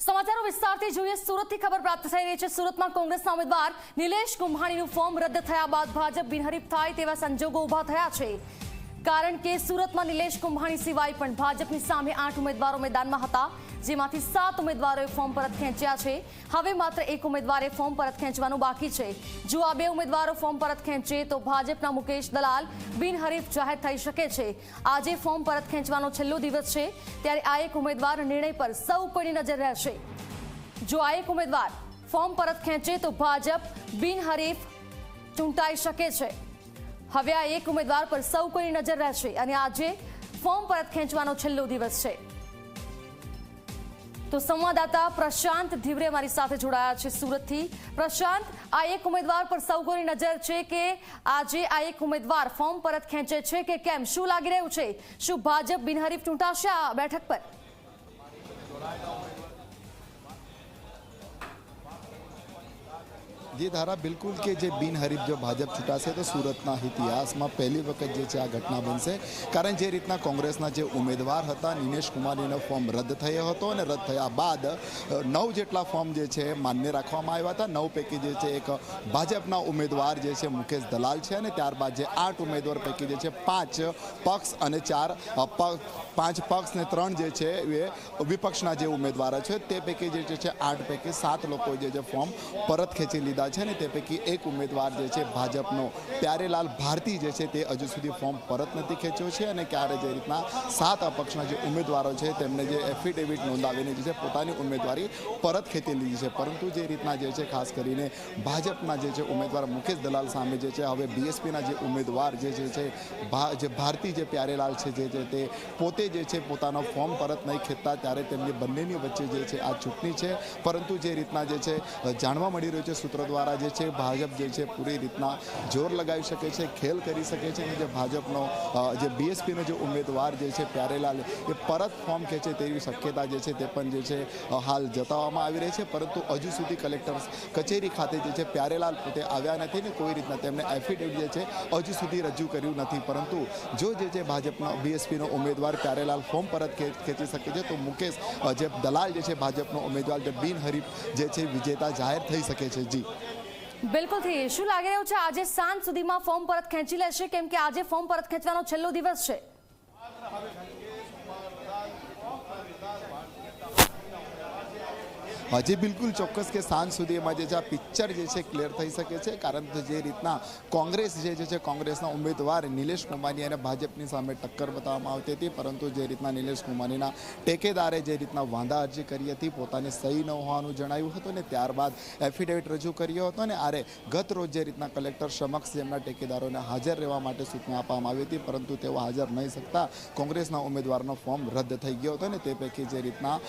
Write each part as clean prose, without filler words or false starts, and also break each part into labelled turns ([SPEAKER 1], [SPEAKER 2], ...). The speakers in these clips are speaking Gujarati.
[SPEAKER 1] સમાચારો વિસ્તારથી જોઈએ સુરતથી ખબર પ્રાપ્ત થઈ રહી છે। સુરતમાં કોંગ્રેસના ઉમેદવાર નિલેશ કુંભાણીનું ફોર્મ રદ થયા બાદ ભાજપ બિનહરીફ થાય તેવા સંજોગો ઊભા થયા છે। કારણ કે સુરતમાં નિલેશ કુંભાણી સિવાય પણ ભાજપની સામે 8 ઉમેદવારો મેદાનમાં હતા, જેમાંથી 7 ઉમેદવારોએ ફોર્મ પરત ખેંચ્યા છે। હવે માત્ર એક ઉમેદવારે ફોર્મ પરત ખેંચવાનું બાકી છે। જો આ 2 ઉમેદવારો ફોર્મ પરત ખેંચે તો ભાજપના મુકેશ દલાલ બિનહરીફ જાહેર થઈ શકે છે। આજે ફોર્મ પરત ખેંચવાનો છેલ્લો દિવસ છે, ત્યારે આ એક ઉમેદવાર નિર્ણય પર સૌ કોઈની નજર રહેશે। જો આ એક ઉમેદવાર ફોર્મ પરત ખેંચે તો ભાજપ બિનહરીફ ચૂંટાઈ શકે છે। હવે આ એક ઉમેદવાર પર સૌ કોઈની નજર રહેશે અને આજે ફોર્મ પરત ખેંચવાનો છેલ્લો દિવસ છે। તો સંવાદદાતા પ્રશાંત ધીવરે મારી સાથે જોડાયા છે સુરતથી। પ્રશાંત, આ એક ઉમેદવાર પર સૌ કોઈની નજર છે કે આજે આ એક ઉમેદવાર ફોર્મ પરત ખેંચે છે કે કેમ, શું લાગી રહ્યું છે? શું ભાજપ બિનહરીફ ચૂંટાશે આ બેઠક પર?
[SPEAKER 2] जी धारा बिल्कुल के जे बिनहरीफ जो भाजप छूटाશે तो सूरतना इतिहासમાં પહેલી વખત જે છે આ ઘટના બનશે। કારણ જે રીતના કોંગ્રેસના જે ઉમેદવાર હતા નિલેશ કુમારીનો ફોર્મ રદ થયો હતો અને રદ થયા બાદ 9 જેટલા ફોર્મ જે છે માન્ય રાખવામાં આવ્યા હતા। 9 પૈકી જે છે એક ભાજપના ઉમેદવાર જે છે મુકેશ દલાલ છે અને ત્યારબાદ જે 8 ઉમેદવાર પૈકી જે છે 5 પક્ષ અને 5 પક્ષ ને 3 જે છે એ વિપક્ષના જે ઉમેદવારો છે તે પૈકી જે છે 8 પૈકી 7 લોકો જે છે ફોર્મ પરત ખેંચી લીધા છે ને તે પૈકી એક ઉમેદવાર જે છે ભાજપનો પ્યારેલાલ ભારતી જે છે તે હજુ સુધી ફોર્મ પરત નથી ખેંચ્યો છે અને ક્યારે જે રીતના 7 અપક્ષના જે ઉમેદવારો છે તેમને જે એફિડેવિટ નોંધાવીને જે છે પોતાની ઉમેદવારી પરત ખેંચી લીધી છે। પરંતુ જે રીતના જે છે ખાસ કરીને ભાજપના જે છે ઉમેદવાર મુકેશ દલાલ સામે જે છે હવે બીએસપીના જે ઉમેદવાર જે છે જે ભારતી જે પ્યારેલાલ છે જે તે પોતે જે છે પોતાનો ફોર્મ પરત નહીં ખેંચતા ત્યારે તેમની બંનેની વચ્ચે જે છે આ ચૂંટણી છે। પરંતુ જે રીતના જે છે જાણવા મળી રહ્યું છે સૂત્રો દ્વારા જે છે ભાજપ જે છે પૂરી રીતના જોર લગાવી શકે છે, ખેલ કરી શકે છે અને જે ભાજપનો જે બીએસપીનો જે ઉમેદવાર જે છે પ્યારેલાલ એ પરત ફોર્મ ખેંચે તેવી શક્યતા જે છે તે પણ જે છે હાલ જતાવવામાં આવી રહી છે। પરંતુ હજુ સુધી કલેક્ટર કચેરી ખાતે જે છે પ્યારેલાલ પોતે આવ્યા નથી ને કોઈ રીતના તેમને એફિડેવિટ જે છે હજુ સુધી રજૂ કર્યું નથી। પરંતુ જો જે છે ભાજપનો બીએસપીનો ઉમેદવાર પ્યારેલાલ ફોર્મ પરત ખેંચી શકે છે તો મુકેશ જે દલાલ જે છે ભાજપનો ઉમેદવાર જે બિનહરીફ જે છે વિજેતા જાહેર થઈ શકે છે। જી
[SPEAKER 1] બિલકુલ થી શું લાગી રહ્યું છે આજે સાંજ સુધીમાં ફોર્મ પરત ખેંચી લેશે, કેમ કે આજે ફોર્મ પરત ખેંચવાનો છેલ્લો દિવસ છે?
[SPEAKER 2] जी बिल्कुल ચોક્કસ કે સાંજ સુધીમાં જે છે આ પિક્ચર જે છે ક્લિયર થઈ શકે છે। કારણ કે જે રીતના કોંગ્રેસ જે છે કોંગ્રેસના ઉમેદવાર નિલેશ કુંભાણી અને ભાજપની સામે ટક્કર બતાવવામાં આવતી હતી, પરંતુ જે રીતના નિલેશ કુંભાણીના ટેકેદારે જે રીતના વાંધા અરજી કરી હતી, પોતાની સહી ન હોવાનું જણાવ્યું હતું ને ત્યારબાદ એફિડેવિટ રજૂ કર્યો હતો ને આરે ગત રોજ જે રીતના કલેક્ટર સમક્ષ તેમના ટેકેદારોને હાજર રહેવા માટે સૂચના આપવામાં આવી હતી, પરંતુ તેઓ હાજર નહીં શકતા કોંગ્રેસના ઉમેદવારનો ફોર્મ રદ થઈ ગયો હતો ને તે પૈકી જે રીતના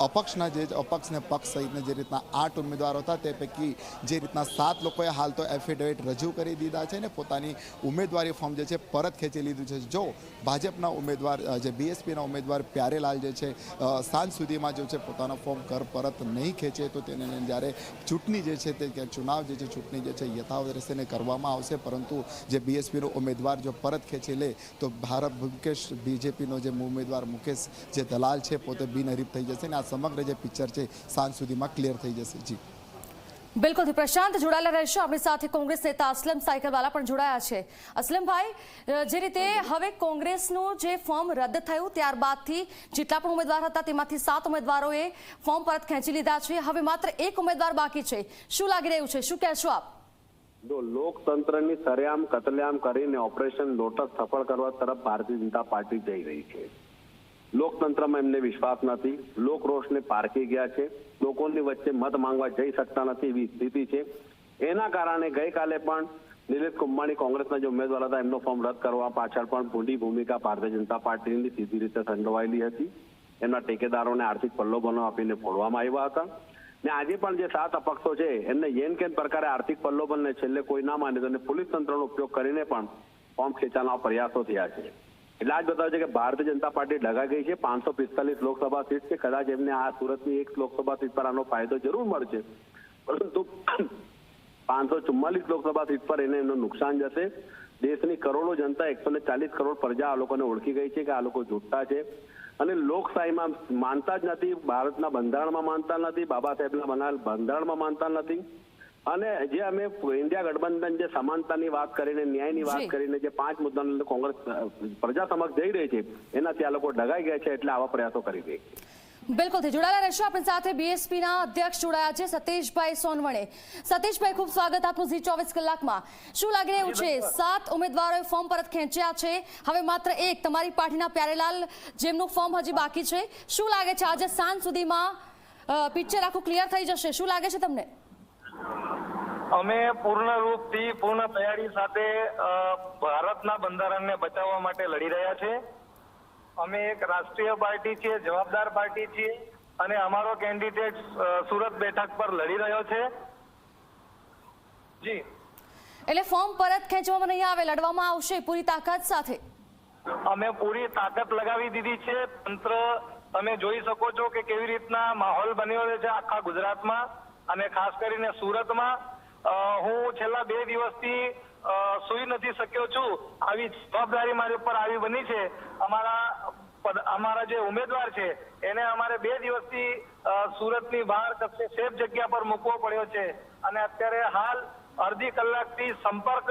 [SPEAKER 2] અપક્ષના જે અપક્ષને પક્ષ સહિતને જે રીતના 8 ઉમેદવારો હતા તે પૈકી જે રીતના 7 લોકોએ હાલ તો એફિડેવિટ રજૂ કરી દીધા છે ને પોતાની ઉમેદવારી ફોર્મ જે છે પરત ખેંચી લીધું છે। જો ભાજપના ઉમેદવાર જે બીએસપીના ઉમેદવાર પ્યારેલાલ જે છે સાંજ સુધીમાં જે છે પોતાનો ફોર્મ પરત નહીં ખેંચે તો તેને જ્યારે ચૂંટણી જે છે તે ચુનાવ જે છે ચૂંટણી જે છે યથાવત રહેશે ને કરવામાં આવશે। પરંતુ જે બીએસપીનો ઉમેદવાર જો પરત ખેંચી લે તો ભારત મુકેશ બીજેપીનો જે ઉમેદવાર મુકેશ જે દલાલ છે પોતે બિનહરીફ થઈ જશે ને આ સમગ્ર જે પિક્ચર છે સાંજ સુધીમાં ક્લિયર થઈ જશે। જી
[SPEAKER 1] બિલકુલ પ્રશાંત જોડાયેલા રહેશો આપણી સાથે કોંગ્રેસ નેતા અસલમ સાયકલવાલા પણ જોડાયા છે। અસલમભાઈ, જે રીતે હવે કોંગ્રેસનું જે ફોર્મ રદ થયું ત્યારબાદથી જેટલા પણ ઉમેદવાર હતા તેમાંથી 7 ઉમેદવારોએ ફોર્મ પરત ખેંચી લીધા છે। હવે માત્ર એક ઉમેદવાર બાકી છે, શું લાગી રહ્યું છે, શું કહેશો આપ?
[SPEAKER 3] જો લોકતંત્રની સરેઆમ કતલેઆમ કરીને ઓપરેશન લોટસ સફળ કરવા તરફ ભારતીય જનતા પાર્ટી જઈ રહી છે। લોકતંત્રમાં એમને વિશ્વાસ નથી, લોકરોષને પારખી ગયા છે, લોકોની વચ્ચે મત માંગવા જઈ શકતા નથી એવી સ્થિતિ છે। એના કારણે ગઈકાલે પણ નિલેશ કુંભાણી કોંગ્રેસના જે ઉમેદવાર હતા એમનો ફોર્મ રદ કરવા પાછળ પણ મોટી ભૂમિકા ભારતીય જનતા પાર્ટીની સીધી રીતે સંડોવાયેલી હતી। એમના ટેકેદારોને આર્થિક પ્રલોભનો આપીને ફોડવામાં આવ્યા હતા ને આજે પણ જે 7 અપક્ષો છે એમને યેન કેન પ્રકારે આર્થિક પ્રલોભનને છેલ્લે કોઈ ના માને તો પોલીસ તંત્રનો ઉપયોગ કરીને પણ ફોર્મ ખેંચવાના પ્રયાસો થયા છે। એટલે આ જ બતાવે છે કે ભારતીય જનતા પાર્ટી ડગા ગઈ છે। 545 લોકસભા સીટ છે, કદાચ એમને આ સુરતની એક લોકસભા સીટ પર આનો ફાયદો જરૂર મળશે, પરંતુ 544 લોકસભા સીટ પર એને એનું નુકસાન જશે। દેશની કરોડો જનતા 140 કરોડ પ્રજા આ લોકોને ઓળખી ગઈ છે કે આ લોકો જૂઠા છે। અને લોકશાહીમાં માનતા જ નથી, ભારતના બંધારણમાં માનતા નથી, બાબા સાહેબના બનાવેલ બંધારણમાં માનતા નથી. અને જે અમે ઇન્ડિયા ગઠબંધન જે સમાનતાની વાત કરીને, ન્યાયની વાત કરીને જે 5 મુદ્દાને કોંગ્રેસ પ્રજા સમક્ષ જઈ રહી છે, એનાથી આ લોકો ડગાઈ ગયા છે, એટલે આવા પ્રયાસો કરી રહી છે.
[SPEAKER 1] બિલકુલ જોડાયેલા રહેશો આપણી સાથે બીએસપીના અધ્યક્ષ જોડાયા છે સતીશભાઈ સોનવણે. સતીશભાઈ, ખૂબ સ્વાગત આપનું ઝી 24 કલાકમાં. શું લાગી રહ્યું છે? 7 ઉમેદવારોએ ફોર્મ પરત ખેંચ્યા છે, હવે માત્ર એક તમારી પાર્ટીના પ્યારેલાલ જેમનું ફોર્મ હજી બાકી છે. શું લાગે છે આજે સાંજ સુધીમાં પિક્ચર આખું ક્લિયર થઈ જશે? શું લાગે છે તમને?
[SPEAKER 4] અમે પૂર્ણ રૂપથી પૂર્ણ તૈયારી સાથે ભારતના બંધારણને બચાવવા માટે લડી રહ્યા છે. અમે એક રાષ્ટ્રીય પાર્ટી છીએ, જવાબદાર પાર્ટી છીએ, અને અમારો કેન્ડિડેટ સુરત બેઠક પર લડી રહ્યો છે. જી,
[SPEAKER 1] એટલે ફોર્મ પરત ખેંચવામાં નહીં આવે, લડવામાં આવશે પૂરી તાકાત સાથે.
[SPEAKER 4] અમે પૂરી તાકાત લગાવી દીધી છે. તંત્ર તમે જોઈ શકો છો કે કેવી રીતના માહોલ બન્યો છે આખા ગુજરાતમાં અને ખાસ કરીને સુરતમાં. હું છેલ્લા 2 દિવસથી સુઈ નથી શક્યો છું. આવી જવાબદારી મારી ઉપર આવી બની છે. અમારા જે ઉમેદવાર છે એને અમારે 2 દિવસથી સુરતની બહાર કશે સેફ જગ્યા પર મૂકવો પડ્યો છે, અને અત્યારે હાલ અડધી કલાકથી સંપર્ક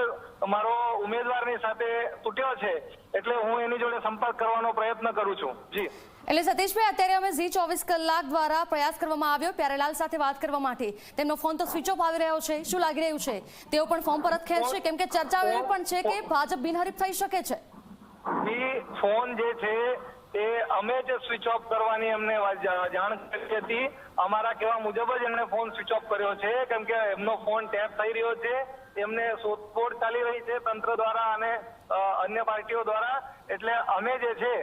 [SPEAKER 4] મારો ઉમેદવારની સાથે તૂટ્યો છે, એટલે હું એની જોડે સંપર્ક કરવાનો પ્રયત્ન કરું છું. જી,
[SPEAKER 1] એટલે સતીશભાઈ, અત્યારે અમે ઝી 24 કલાક દ્વારા પ્રયાસ કરવામાં આવ્યો પ્યારેલાલ સાથે વાત કરવા માટે. તેમનો ફોન તો સ્વિચ ઓફ આવી રહ્યો છે. શું લાગી રહ્યું છે? તેઓ પણ ફોર્મ પરત ખેંચશે? કેમ કે ચર્ચાઓ એવી પણ છે કે ભાજપ બિનહરીફ થઈ શકે છે.
[SPEAKER 4] ફોન જે છે એ અમે જ સ્વિચ ઓફ કરવાની અમને જાણ કરી હતી. અમારા કહેવા મુજબ જ એમણે ફોન સ્વિચ ઓફ કર્યો છે, કેમ કે એમનો ફોન ટેપ થઈ રહ્યો છે. એમને શોધખોળ ચાલી રહી છે તંત્ર દ્વારા અને અન્ય પાર્ટીઓ દ્વારા. એટલે અમે જે છે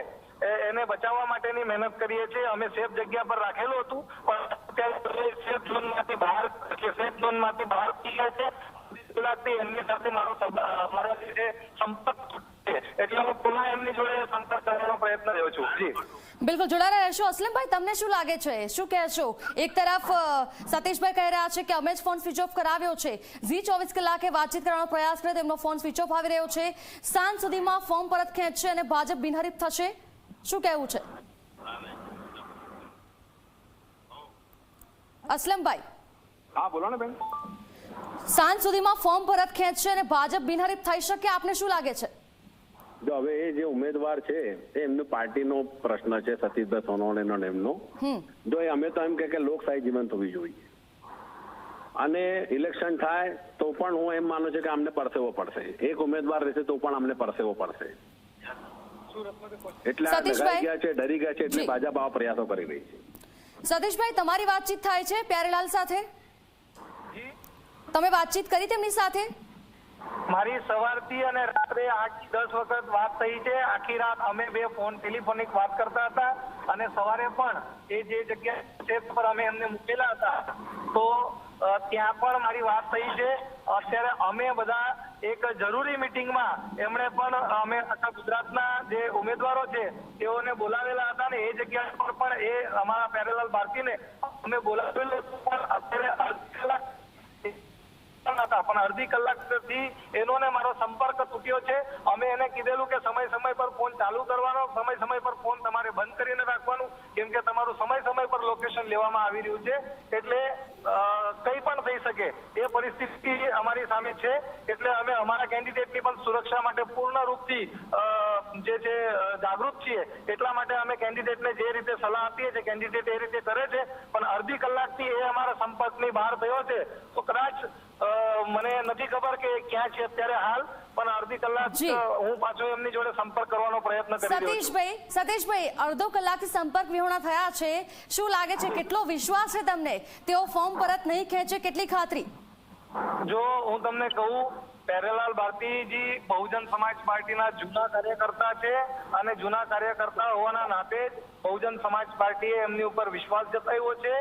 [SPEAKER 4] એને બચાવવા માટેની મહેનત કરીએ છીએ. અમે સેફ જગ્યા પર રાખેલું હતું, પણ સેફ ઝોનમાંથી બહાર થઈ ગયા છે. કલાકથી એમની સાથે મારો જે છે સંપર્ક છે, એટલે હું પુનઃ એમની જોડે સંપર્ક કરવાનો પ્રયત્ન રહ્યો છું. જી,
[SPEAKER 1] બિલકુલ જોડાયેલા રહેશો. અસલમભાઈ, તમને શું લાગે છે? શું કહેશો? એક તરફ સતીશભાઈ કહી રહ્યા છે કે અમે જ ફોન સ્વિચ ઓફ કરાવ્યો છે. ઝી 24 કલાકે વાતચીત કરવાનો પ્રયાસ કરે, તેમનો ફોન સ્વિચ ઓફ આવી રહ્યો છે. સાંજ સુધીમાં ફોર્મ પરત ખેંચશે અને ભાજપ બિનહરીફ થશે. શું કહેવું છે અસલમભાઈ?
[SPEAKER 3] હા, બોલો ને બેન.
[SPEAKER 1] સાંજ સુધીમાં ફોર્મ પરત ખેંચશે અને ભાજપ બિનહરીફ થઈ શકે, આપને શું લાગે છે?
[SPEAKER 3] જો હવે એ જે ઉમેદવાર છે એ એમનો પાર્ટીનો પ્રશ્ન છે, સતીશભાઈ સોનવણેનો એમનો. જો અમે તો એમ કે લોકશાહી જીવંત હોવી જોઈએ, અને ઇલેક્શન થાય તો પણ હું એમ માનું છું કે અમને પરસેવો પડશે. એક ઉમેદવાર રહેશે તો પણ અમને પરસેવો પડશે. એટલે ડરી ગયા છે, એટલે ભાજપ આવા પ્રયાસો કરી રહી છે.
[SPEAKER 1] સતીશભાઈ, તમારી વાતચીત થાય છે પ્યારેલાલ સાથે? તમે વાતચીત કરી તેમની સાથે?
[SPEAKER 4] મારી સવારથી અને રાત્રે 8-10 વખત વાત થઈ છે. આખી રાત અમે 2 ટેલિફોનિક વાત કરતા હતા, અને સવારે પણ એ જે જગ્યા પર અમે એમને મૂકેલા હતા તો ત્યાં પણ મારી વાત થઈ છે. અત્યારે અમે બધા એક જરૂરી મીટિંગમાં એમણે પણ અમે આખા ગુજરાતના જે ઉમેદવારો છે તેઓને બોલાવેલા હતા, ને એ જગ્યા પર પણ એ અમારા પ્યારેલાલ ભારતીને અમે બોલાવેલો પણ અત્યારે પણ અડધી કલાકથી એનો ને મારો સંપર્ક તૂટ્યો છે. અમે એને કીધેલું કે સમય પર ફોન ચાલુ કરવાનો, સમય પર ફોન તમારે બંધ કરીને રાખવાનું, કેમ કે તમારું સમય પર લોકેશન લેવામાં આવી રહ્યું છે. એટલે કંઈ પણ થઈ શકે એ પરિસ્થિતિ અમારી સામે છે. એટલે અમે અમારા કેન્ડિડેટની પણ સુરક્ષા માટે પૂર્ણ રૂપથી જે છે જાગૃત છીએ. એટલા માટે અમે કેન્ડિડેટને જે રીતે સલાહ આપીએ છીએ કેન્ડિડેટ એ રીતે કરે છે, પણ અડધી કલાકથી એ અમારા સંપર્કની બહાર થયો છે. તો કદાચ મને નથી ખબર કે ક્યાં છે અત્યારે હાલ, પણ અડધી કલાક હું પાછો એમની જોડે સંપર્ક કરવાનો પ્રયત્ન કરી રહ્યો છું.
[SPEAKER 1] સતીશભાઈ, અડધો કલાકથી સંપર્ક વિહોણા થયા છે. શું લાગે છે, કેટલો વિશ્વાસ છે તમને તેઓ ફોર્મ પરત નહીં ખેંચે? કેટલી ખાતરી?
[SPEAKER 4] જો હું તમને કહું, પ્યારેલાલ ભારતીજી બહુજન સમાજ પાર્ટીના જૂના કાર્યકર્તા છે, અને જૂના કાર્યકર્તા હોવાના નાતે બહુજન સમાજ પાર્ટીએ એમની ઉપર વિશ્વાસ જતાવ્યો છે.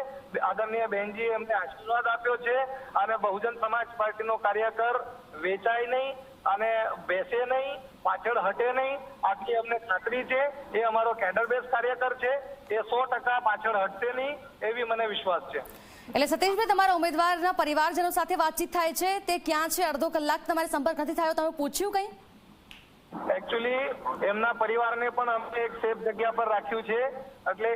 [SPEAKER 4] આદરણીય બહેનજીએ એમને આશીર્વાદ આપ્યો છે, અને બહુજન સમાજ પાર્ટીનો કાર્યકર વેચાય નહીં અને બેસે નહીં, પાછળ હટે નહીં, આટલી અમને ખાતરી છે. એ અમારો કેડર બેઝ કાર્યકર છે, એ 100% પાછળ હટશે નહીં, એવી મને વિશ્વાસ છે.
[SPEAKER 1] એટલે સતીશભાઈ, તમારા ઉમેદવારના પરિવારજનો સાથે વાતચીત થાય છે, તે ક્યાં છે? અડધો કલાક તમારે સંપર્ક નથી થયો, તમે પૂછ્યું કંઈ?
[SPEAKER 4] એકચ્યુઅલી એમના પરિવારને પણ અમે એક સેફ જગ્યા પર રાખ્યું છે એટલે